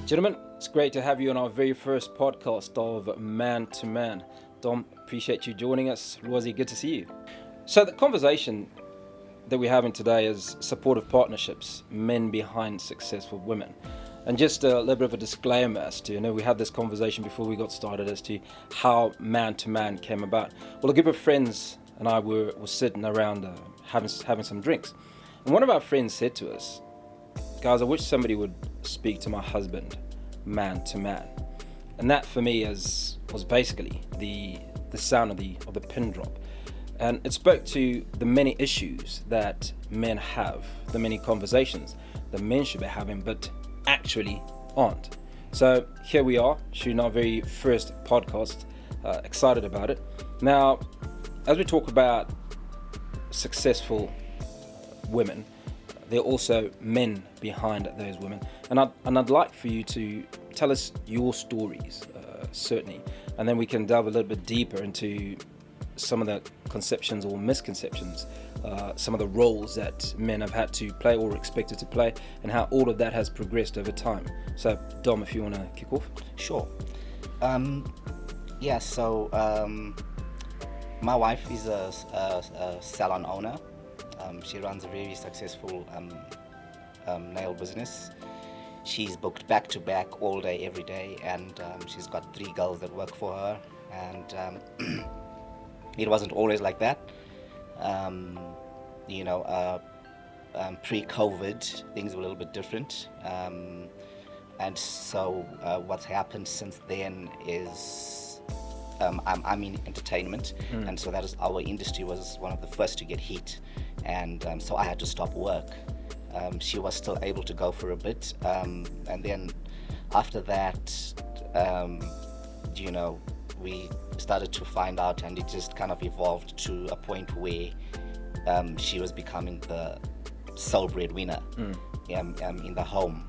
Gentlemen, it's great to have you on our very first podcast of Man to Man. Dom, appreciate you joining us. Lwazi, good to see you. So the conversation that we're having today is supportive partnerships, men behind successful women. And just a little bit of a disclaimer as to, we had this conversation before we got started as to how Man to Man came about. Well, a group of friends and I were sitting around having some drinks. And one of our friends said to us, guys, I wish somebody would speak to my husband man to man. And that for me was basically the sound of the pin drop. And it spoke to the many issues that men have, the many conversations that men should be having, but actually aren't. So here we are, shooting our very first podcast, excited about it. Now, as we talk about successful women, there are also men behind those women, and I'd like for you to tell us your stories, certainly, and then we can delve a little bit deeper into some of the conceptions or misconceptions, some of the roles that men have had to play or expected to play, and how all of that has progressed over time. So, Dom, if you want to kick off. Sure. My wife is a salon owner. She runs a very successful nail business. She's booked back to back all day, every day, and she's got 3 girls that work for her. And it wasn't always like that. Pre-COVID, things were a little bit different. And so what's happened since then is I'm in entertainment, and so that is our industry was one of the first to get hit, and so I had to stop work. She was still able to go for a bit, and then after that, we started to find out, and it just kind of evolved to a point where she was becoming the sole breadwinner in the home,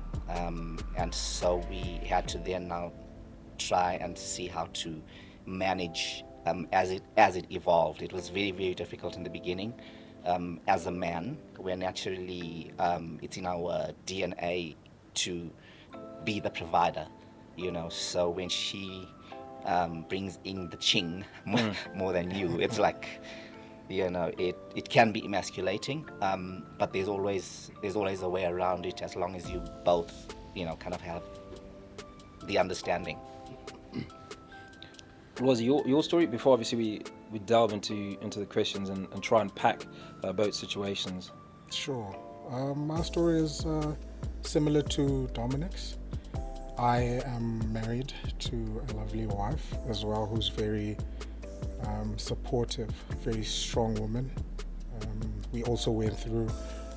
and so we had to then now try and see how to manage as it evolved. It was very, very difficult in the beginning. As a man, we're naturally, it's in our DNA to be the provider, so when she brings in the ching more than you, it's like, it can be emasculating, but there's always a way around it, as long as you both, kind of have the understanding. Was your story before obviously we delve into the questions and try and pack both situations? Sure. My story is similar to Dominic's. I am married to a lovely wife as well, who's very supportive, very strong woman. We also went through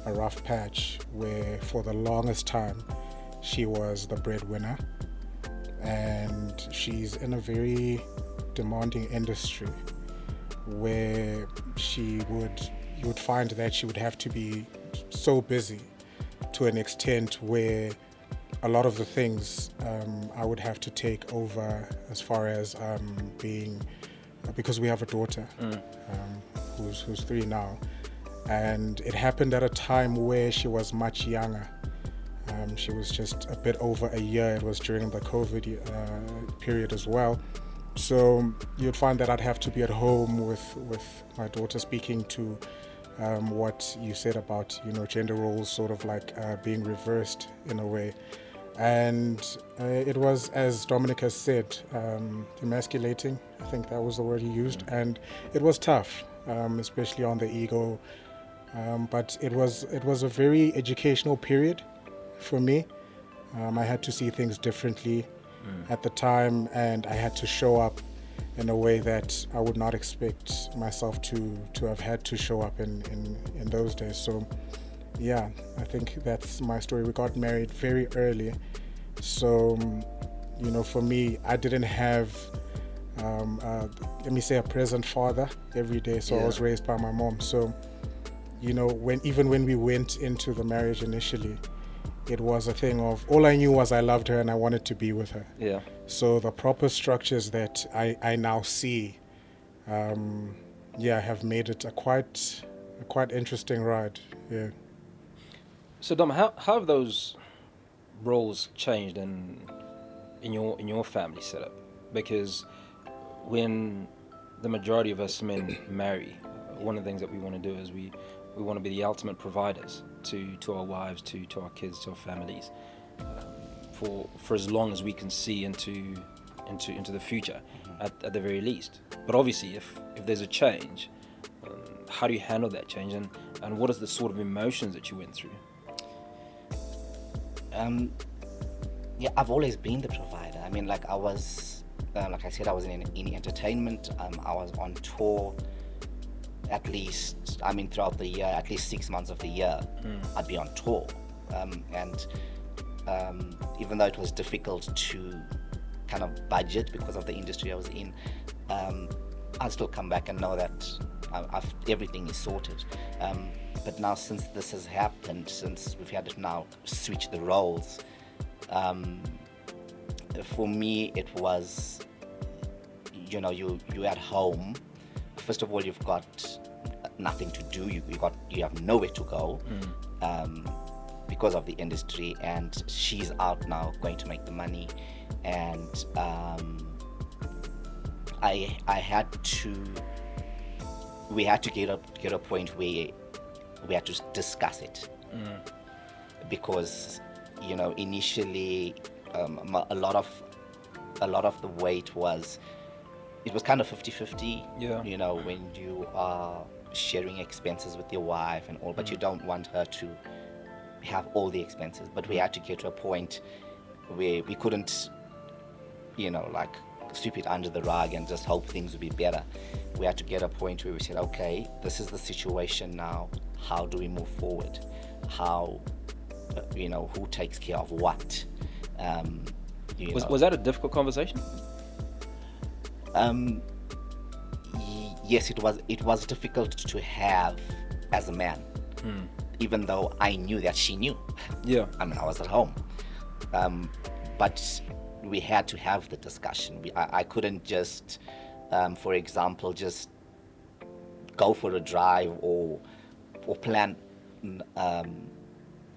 a rough patch where for the longest time she was the breadwinner, and she's in a very demanding industry where you would find that she would have to be so busy to an extent where a lot of the things I would have to take over, as far as being, because we have a daughter who's 3 now, and it happened at a time where she was much younger. She was just a bit over a year. It was during the COVID period as well. So you'd find that I'd have to be at home with my daughter, speaking to what you said about, gender roles sort of like being reversed in a way. And it was, as Dominic has said, emasculating. I think that was the word he used. And it was tough, especially on the ego. But it was a very educational period for me. I had to see things differently at the time, and I had to show up in a way that I would not expect myself to have had to show up in those days. So yeah, I think that's my story. We got married very early, so for me, I didn't have a present father every day. So I was raised by my mom. So when we went into the marriage initially, it was a thing of, all I knew was I loved her and I wanted to be with her. Yeah. So the proper structures that I now see, have made it a quite interesting ride. Yeah. So Dom, how have those roles changed in your family setup? Because when the majority of us men marry, one of the things that we want to do is we want to be the ultimate providers to our wives, to our kids, to our families, for as long as we can see into the future, at the very least. But obviously, if there's a change, how do you handle that change, and what is the sort of emotions that you went through? I've always been the provider. I mean, like I was, like I said, I was in entertainment. I was on tour at least, throughout the year, at least 6 months of the year, I'd be on tour. And even though it was difficult to kind of budget because of the industry I was in, I'd still come back and know that everything is sorted. But now, since this has happened, since we've had to now switch the roles, for me it was, you're at home. First of all, you've got nothing to do. You have nowhere to go because of the industry, and she's out now going to make the money, and we had to get a point where we had to discuss it, because initially a lot of the weight was kind of 50-50. Yeah. When you are sharing expenses with your wife and all, but you don't want her to have all the expenses. But we had to get to a point where we couldn't like sweep it under the rug and just hope things would be better. We had to get a point where we said, okay, this is the situation now. How do we move forward? How, who takes care of what? Was that a difficult conversation? Yes, it was. It was difficult to have as a man, even though I knew that she knew. Yeah. I was at home, but we had to have the discussion. I couldn't just, for example, just go for a drive or plan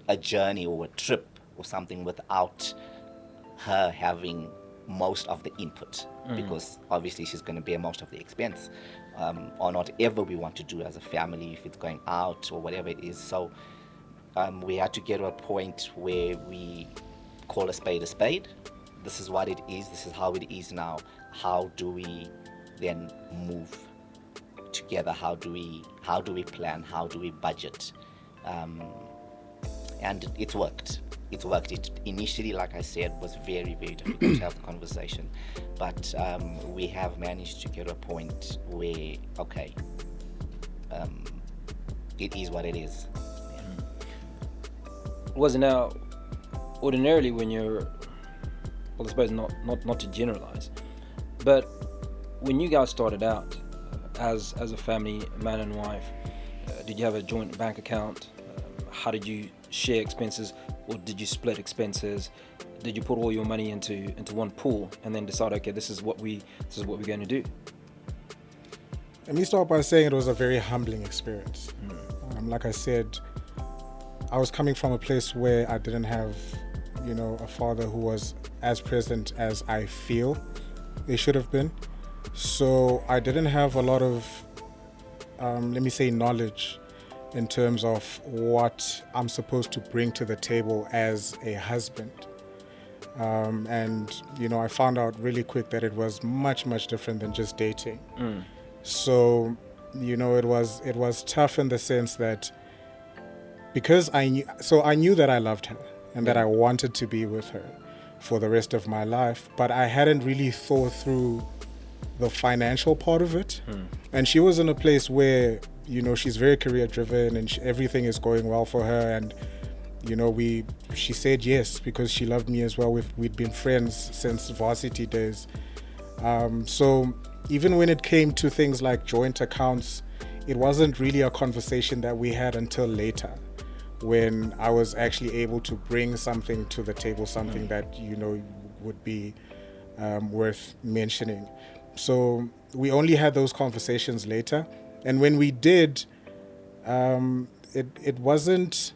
a journey or a trip or something without her having most of the input, because obviously she's going to bear most of the expense on whatever we want to do as a family, if it's going out or whatever it is. So we had to get to a point where we call a spade a spade. This is what it is. This is how it is now. How do we then move together? How do we plan? How do we budget? And it's worked. It's worked. It initially, like I said, was very, very difficult to have the conversation, but we have managed to get to a point where, okay, it is what it is. Was it now, ordinarily when you're, well, I suppose not to generalize, but when you guys started out as a family, man and wife, did you have a joint bank account? How did you share expenses, or did you split expenses? Did you put all your money into one pool and then decide, okay, this is what we're going to do? Let me start by saying it was a very humbling experience. Like I said, I was coming from a place where I didn't have, a father who was as present as I feel they should have been. So I didn't have a lot of, knowledge in terms of what I'm supposed to bring to the table as a husband. And I found out really quick that it was much, much different than just dating. So, it was tough in the sense that, because I knew that I loved her and that I wanted to be with her for the rest of my life, but I hadn't really thought through the financial part of it. And she was in a place where, she's very career driven and everything is going well for her, and she said yes because she loved me as well. We'd been friends since varsity days. So even when it came to things like joint accounts, it wasn't really a conversation that we had until later, when I was actually able to bring something to the table, something that would be worth mentioning. So we only had those conversations later, and when we did, it wasn't.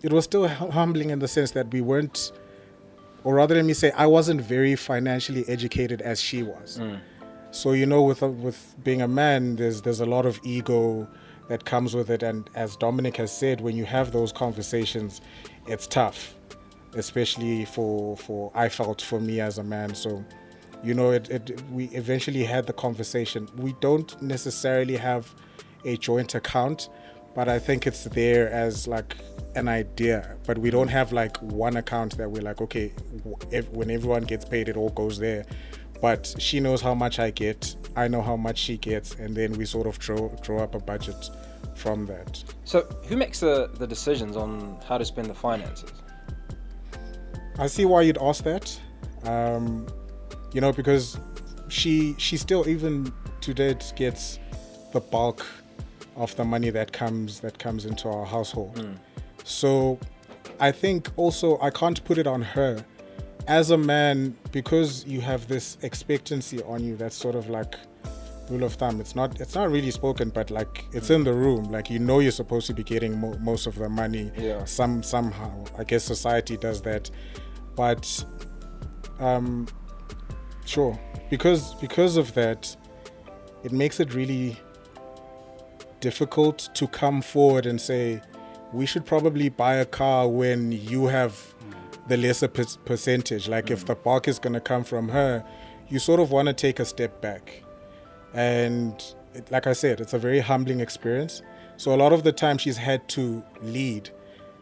It was still humbling in the sense that we weren't, or rather, let me say, I wasn't very financially educated as she was. So with being a man, there's a lot of ego that comes with it, and as Dominic has said, when you have those conversations, it's tough, especially I felt for me as a man. So we eventually had the conversation. We don't necessarily have a joint account, but I think it's there as like an idea. But we don't have like one account that we're like, okay, when everyone gets paid, it all goes there. But she knows how much I get, I know how much she gets, and then we sort of draw up a budget from that. So who makes the decisions on how to spend the finances? I see why you'd ask that. Because she still, even to date, gets the bulk of the money that comes into our household. So I think also I can't put it on her. As a man, because you have this expectancy on you, that's sort of like rule of thumb. It's not really spoken, but like it's in the room. Like you're supposed to be getting most of the money. Yeah. Somehow, I guess society does that, but sure, because of that, it makes it really difficult to come forward and say we should probably buy a car when you have the lesser percentage. Like if the bulk is going to come from her, you sort of want to take a step back. And like I said, it's a very humbling experience. So a lot of the time she's had to lead,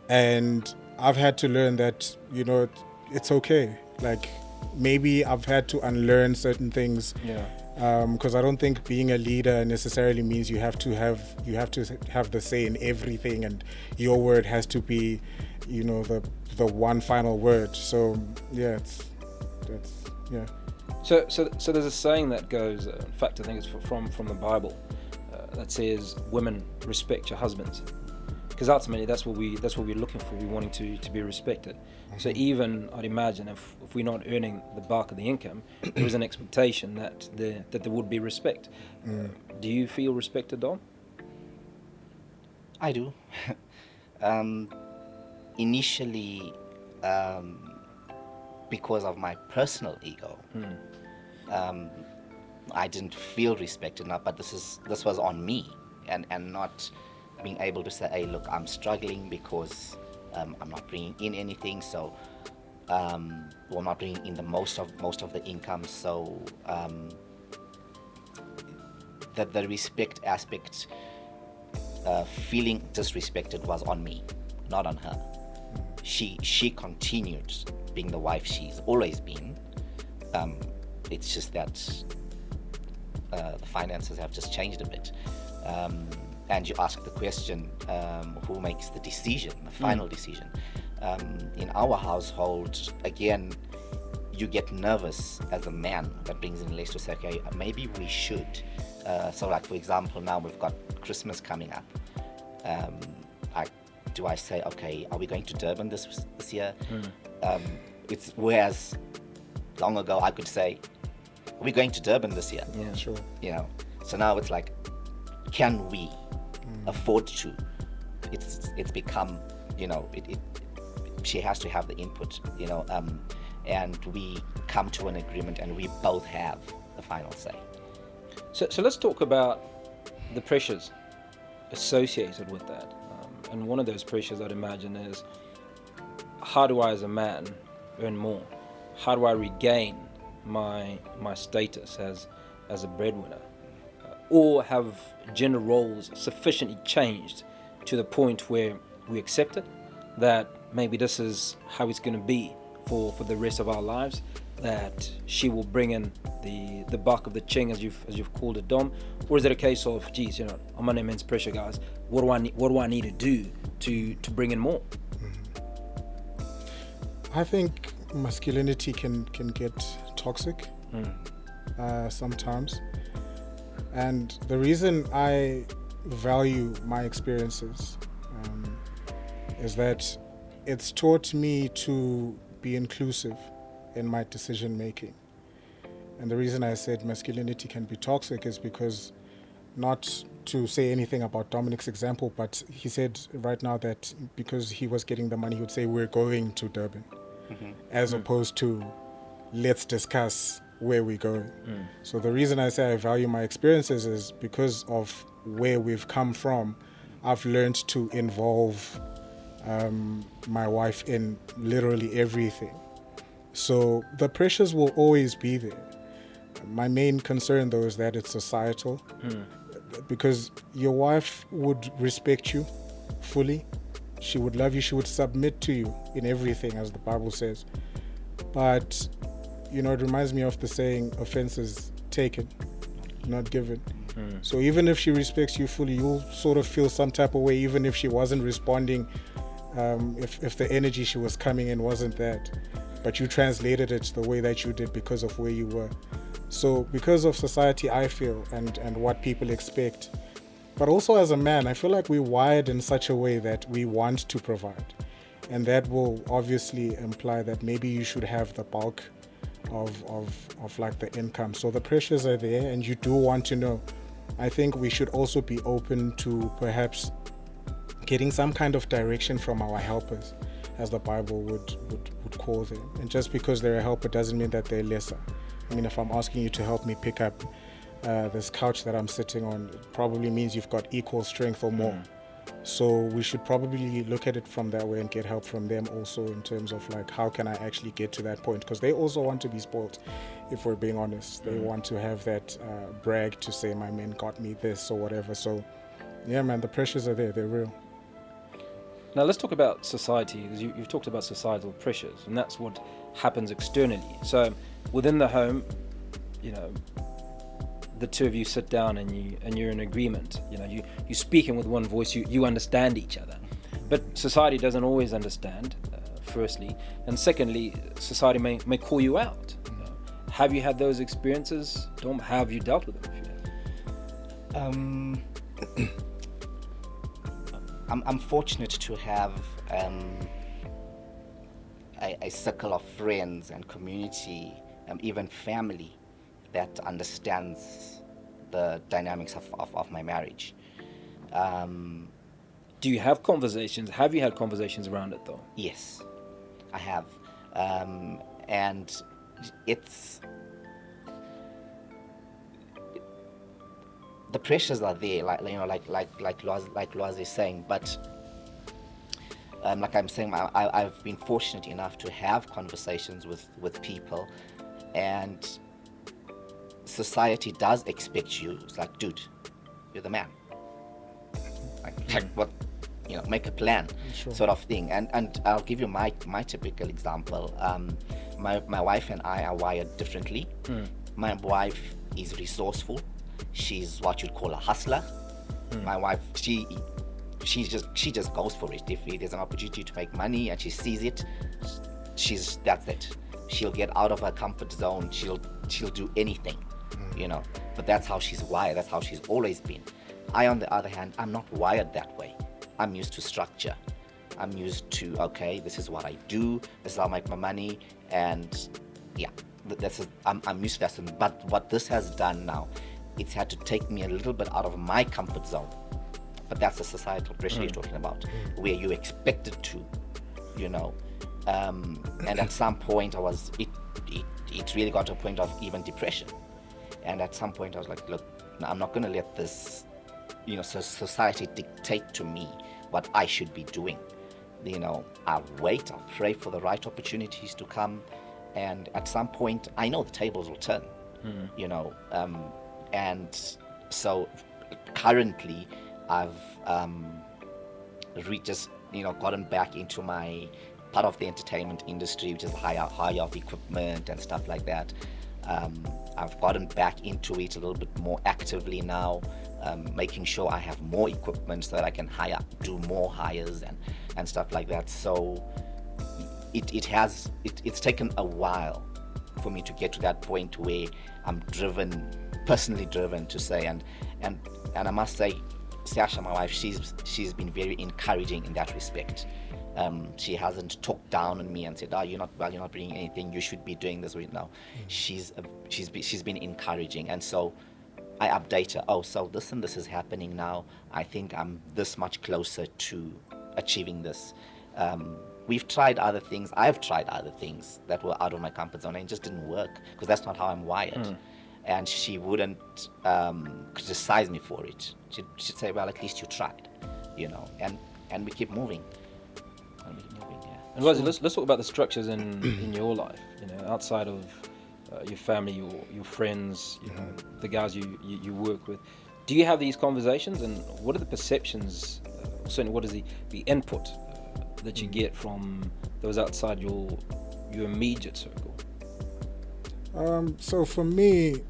and I've had to learn that, it's okay. Like maybe I've had to unlearn certain things. Yeah. Because I don't think being a leader necessarily means you have to have the say in everything, and your word has to be, the one final word. So yeah, that's. So there's a saying that goes. In fact, I think it's from the Bible, that says, "Women, respect your husbands," because ultimately that's what we're looking for. We're wanting to be respected. So even I'd imagine if we're not earning the bulk of the income, there is an expectation that there would be respect. Do you feel respected, Dom? I do. Initially, because of my personal ego, I didn't feel respected enough. But this was on me, and not being able to say, "Hey, look, I'm struggling because I'm not bringing in anything, so we're not bringing in the most of the income." So that the respect aspect, feeling disrespected, was on me, not on her. She continued being the wife she's always been. It's just that the finances have just changed a bit. And you ask the question, who makes the decision, the final decision? In our household, again, you get nervous as a man that brings in less to say, okay, maybe we should. So like, for example, now we've got Christmas coming up. Do I say, okay, are we going to Durban this year? Whereas long ago I could say, are we going to Durban this year? Yeah, sure. So now it's like, can we afford to? It's become, she has to have the input, and we come to an agreement, and we both have the final say. So let's talk about the pressures associated with that. And one of those pressures, I'd imagine, is how do I as a man earn more? How do I regain my status as a breadwinner? Or have gender roles sufficiently changed to the point where we accept it, that maybe this is how it's going to be for the rest of our lives, that she will bring in the bulk of the ching, as you've called it, Dom? Or is it a case of, geez, I'm under immense pressure, guys, what do I need to do to bring in more? I think masculinity can get toxic sometimes, and the reason I value my experiences is that it's taught me to be inclusive in my decision making. And the reason I said masculinity can be toxic is because, not to say anything about Dominic's example, but he said right now that because he was getting the money, he would say, we're going to Durban, as opposed to, let's discuss where we're going. So the reason I say I value my experiences is because of where we've come from. I've learned to involve my wife in literally everything. So the pressures will always be there. My main concern, though, is that it's societal, because your wife would respect you fully. She would love you. She would submit to you in everything, as the Bible says. But, it reminds me of the saying, offenses taken, not given. So even if she respects you fully, you'll sort of feel some type of way, even if she wasn't responding, if the energy she was coming in wasn't that. But you translated it the way that you did because of where you were. So because of society, I feel, and what people expect, but also as a man, I feel like we're wired in such a way that we want to provide. And that will obviously imply that maybe you should have the bulk of like the income. So the pressures are there, and you do want to know. I think we should also be open to perhaps getting some kind of direction from our helpers, as the Bible would call them. And just because they're a helper doesn't mean that they're lesser. I mean, if I'm asking you to help me pick up this couch that I'm sitting on, it probably means you've got equal strength or more. So we should probably look at it from that way and get help from them also, in terms of like, how can I actually get to that point? Because they also want to be spoiled, if we're being honest. They want to have that brag to say, my man got me this or whatever. So yeah, man, the pressures are there. They're real. Now let's talk about society, because you've talked about societal pressures, and that's what happens externally. So within the home, the two of you sit down and you're in agreement. You're speaking with one voice. You understand each other, but society doesn't always understand. Firstly, and secondly, society may call you out. Have you had those experiences, Dom? Have you dealt with them? If you have? I'm fortunate to have a circle of friends and community, even family, that understands the dynamics of my marriage. Do you have conversations? Have you had conversations around it, though? Yes, I have, and it's the pressures are there, like Loaz is saying, but like I'm saying, I've been fortunate enough to have conversations with people, and society does expect you. It's like, dude, you're the man. Like what, make a plan, sure, sort of thing. And I'll give you my typical example. My wife and I are wired differently. My wife is resourceful. She's what you'd call a hustler. My wife, she just goes for it. If there's an opportunity to make money and she sees it, that's it. She'll get out of her comfort zone. She'll do anything, But that's how she's wired. That's how she's always been. I, on the other hand, I'm not wired that way. I'm used to structure. I'm used to, okay, this is what I do. This is how I make my money, and yeah, I'm used to that. But what this has done now, it's had to take me a little bit out of my comfort zone. But that's the societal pressure you're talking about, where you're expected to, and at some point it really got to a point of even depression. And at some point I was like, look, I'm not going to let this, society dictate to me what I should be doing. I'll wait, I'll pray for the right opportunities to come, and at some point I know the tables will turn, and so currently I've just gotten back into my part of the entertainment industry, which is hire of equipment and stuff like that. I've gotten back into it a little bit more actively now, making sure I have more equipment so that I can do more hires and stuff like that. So it's taken a while for me to get to that point where I'm personally driven to say, and I must say, Sasha, my wife, she's been very encouraging in that respect. She hasn't talked down on me and said, "Oh, you're not bringing anything. You should be doing this right now." She's been encouraging, and so I update her. Oh, so this and this is happening now. I think I'm this much closer to achieving this. We've tried other things. I've tried other things that were out of my comfort zone and it just didn't work because that's not how I'm wired. And she wouldn't criticize me for it. She'd say, "Well, at least you tried," and we keep moving. And Rosie, let's talk about the structures in your life. Outside of your family, your friends, the guys you work with. Do you have these conversations, and what are the perceptions? Certainly, what is the input that you get from those outside your immediate circle? So for me,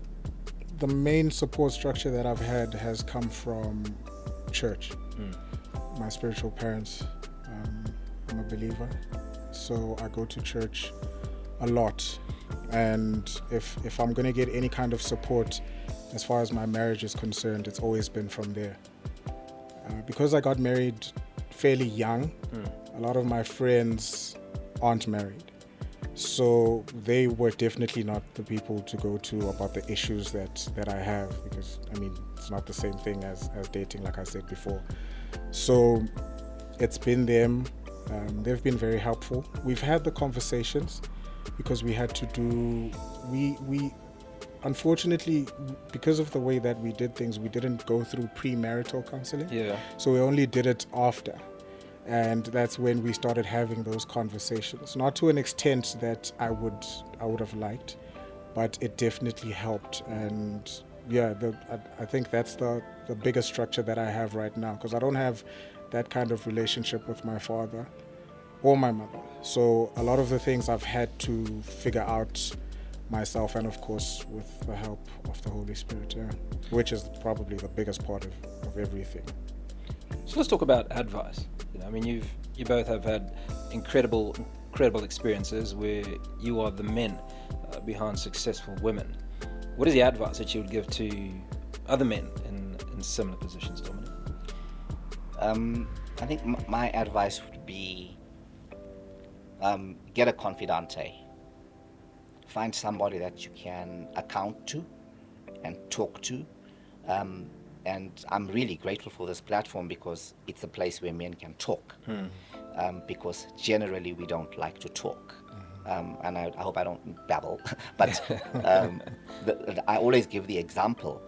the main support structure that I've had has come from church. My spiritual parents. I'm a believer, so I go to church a lot. And if I'm going to get any kind of support as far as my marriage is concerned, it's always been from there. Because I got married fairly young, a lot of my friends aren't married. So they were definitely not the people to go to about the issues that I have, because it's not the same thing as dating, like I said before. So it's been them. They've been very helpful. We've had the conversations because we had to do, we unfortunately, because of the way that we did things, we didn't go through premarital counseling. Yeah. So we only did it after. And that's when we started having those conversations. Not to an extent that I would have liked, but it definitely helped. And yeah, I think that's the biggest structure that I have right now, because I don't have that kind of relationship with my father or my mother. So a lot of the things I've had to figure out myself, and of course with the help of the Holy Spirit, which is probably the biggest part of everything. So let's talk about advice. You both have had incredible experiences where you are the men behind successful women. What is the advice that you would give to other men in similar positions, Dominic? I think my advice would be get a confidante. Find somebody that you can account to and talk to. And I'm really grateful for this platform because it's a place where men can talk. Because generally we don't like to talk. And I hope I don't babble. But I always give the example.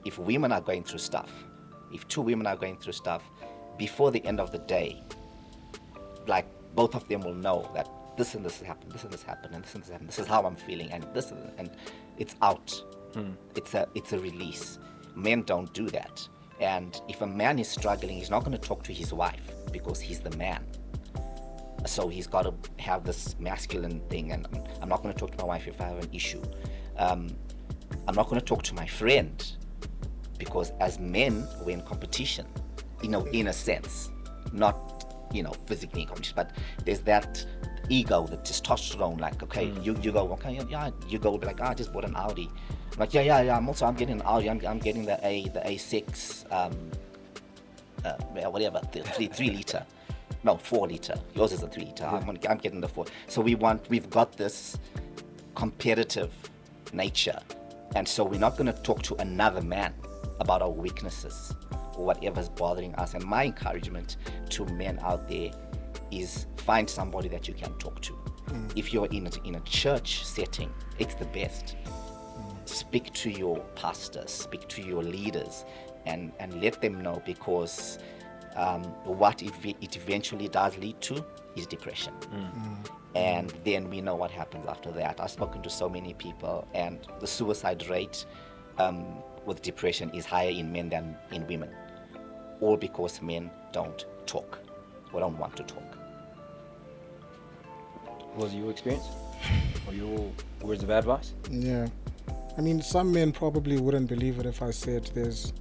If women are going through stuff, if two women are going through stuff, before the end of the day, like both of them will know that this and this has happened, this and this happened, and this and this happened. This is how I'm feeling, and it's out. It's a release. Men don't do that. And if a man is struggling, he's not going to talk to his wife because he's the man. So he's got to have this masculine thing, and I'm not going to talk to my wife if I have an issue. I'm not going to talk to my friend because as men, we're in competition, in a sense, not, physically in competition, but there's that ego, the testosterone, like, okay, you go, okay, yeah, you go, be like, I just bought an Audi. I'm like, yeah, I'm getting an Audi, I'm getting the A6, whatever, the 3 liter. No, 4 liter. Yours is a 3 liter. Yeah. I'm getting the 4. So we've got this competitive nature. And so we're not going to talk to another man about our weaknesses or whatever's bothering us. And my encouragement to men out there is find somebody that you can talk to. If you're in a church setting, it's the best. Speak to your pastors, speak to your leaders, and let them know, because what it eventually does lead to is depression. And then we know what happens after that. I've spoken to so many people, and the suicide rate with depression is higher in men than in women, all because men don't talk or don't want to talk. What was your experience or your words of advice? Yeah, some men probably wouldn't believe it if I said there's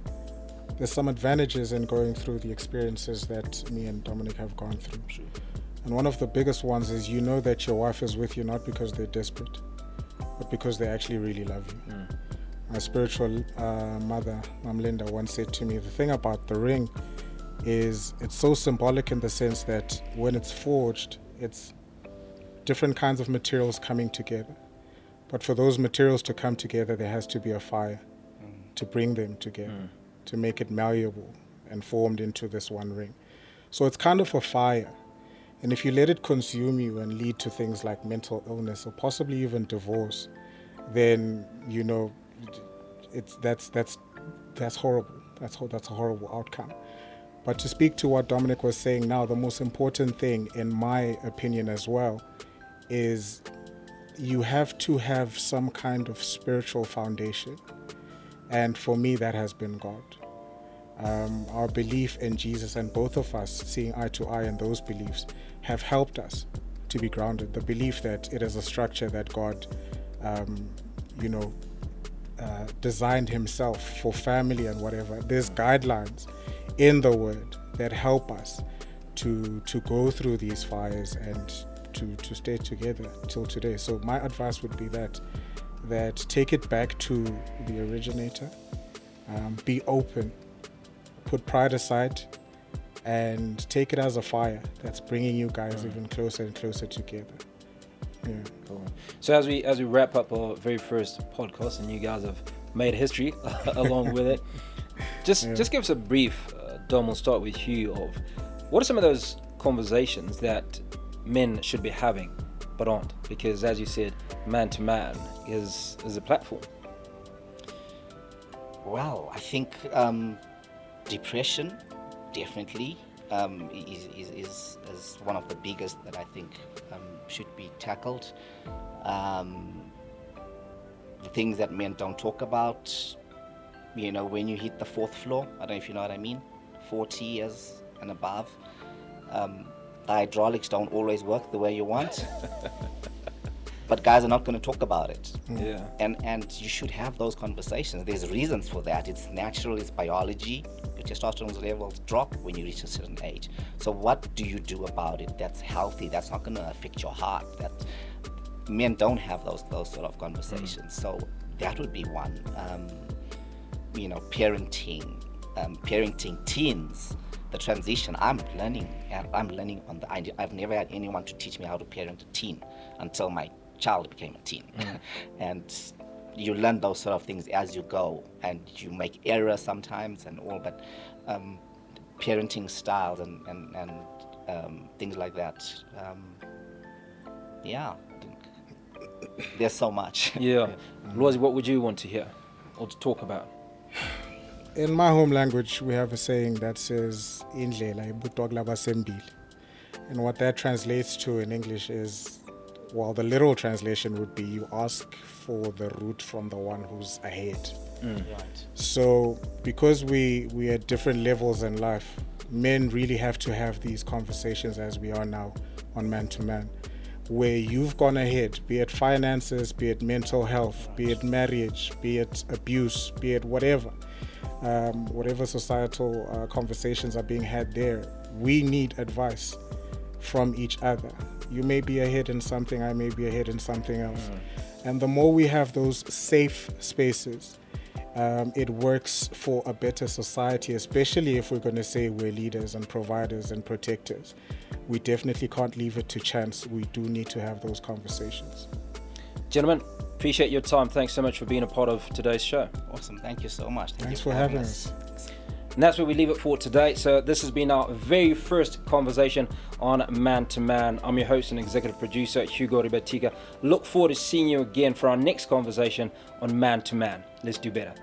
some advantages in going through the experiences that me and Dominic have gone through. Sure. And one of the biggest ones is that your wife is with you not because they're desperate, but because they actually really love you. my spiritual mother, Mam Linda, once said to me, the thing about the ring is it's so symbolic in the sense that when it's forged, it's different kinds of materials coming together. But for those materials to come together, there has to be a fire to bring them together, to make it malleable and formed into this one ring. So it's kind of a fire. And if you let it consume you and lead to things like mental illness or possibly even divorce, then, you know, that's horrible. That's a horrible outcome. But to speak to what Dominic was saying now, the most important thing, in my opinion as well, is you have to have some kind of spiritual foundation. And for me, that has been God. Our belief in Jesus, and both of us seeing eye to eye in those beliefs, have helped us to be grounded. The belief that it is a structure that God, designed himself for family and whatever. There's guidelines in the Word that help us to go through these fires and to stay together till today. So my advice would be that take it back to the originator, be open, put pride aside, and take it as a fire that's bringing you guys even closer and closer together. Yeah. Cool. So as we wrap up our very first podcast, and you guys have made history along with it, just give us a brief, Dom, we'll start with you, of what are some of those conversations that men should be having but aren't? Because as you said, man to man is a platform. Well, I think depression definitely is one of the biggest that I think should be tackled. The things that men don't talk about, you know, when you hit the fourth floor, I don't know if you know what I mean, 40 years and above, the hydraulics don't always work the way you want. But guys are not going to talk about it. Yeah. And you should have those conversations. There's reasons for that. It's natural, it's biology. Your testosterone levels drop when you reach a certain age. So what do you do about it that's healthy, that's not going to affect your heart? That men don't have those sort of conversations. So that would be one. Parenting teens, the transition. I'm learning on the. I've never had anyone to teach me how to parent a teen until my child became a teen. And you learn those sort of things as you go, and you make errors sometimes and all, but parenting styles and things like that. I think there's so much. Yeah. Lwazi, what would you want to hear or to talk about? In my home language, we have a saying that says, "Indlela ibutwala basembili," and what that translates to in English is, well, the literal translation would be you ask for the route from the one who's ahead. Right. So because we at different levels in life, men really have to have these conversations as we are now on Man to Man, where you've gone ahead, be it finances, be it mental health, be it marriage, be it abuse, be it whatever societal conversations are being had there. We need advice from each other. You may be ahead in something, I may be ahead in something else. And the more we have those safe spaces, it works for a better society, especially if we're going to say we're leaders and providers and protectors. We definitely can't leave it to chance. We do need to have those conversations. Gentlemen, appreciate your time. Thanks so much for being a part of today's show. Awesome. Thank you so much. Thanks for having us. And that's where we leave it for today. So this has been our very first conversation on Man to Man. I'm your host and executive producer, Hugo Ribatika. Look forward to seeing you again for our next conversation on Man to Man. Let's do better.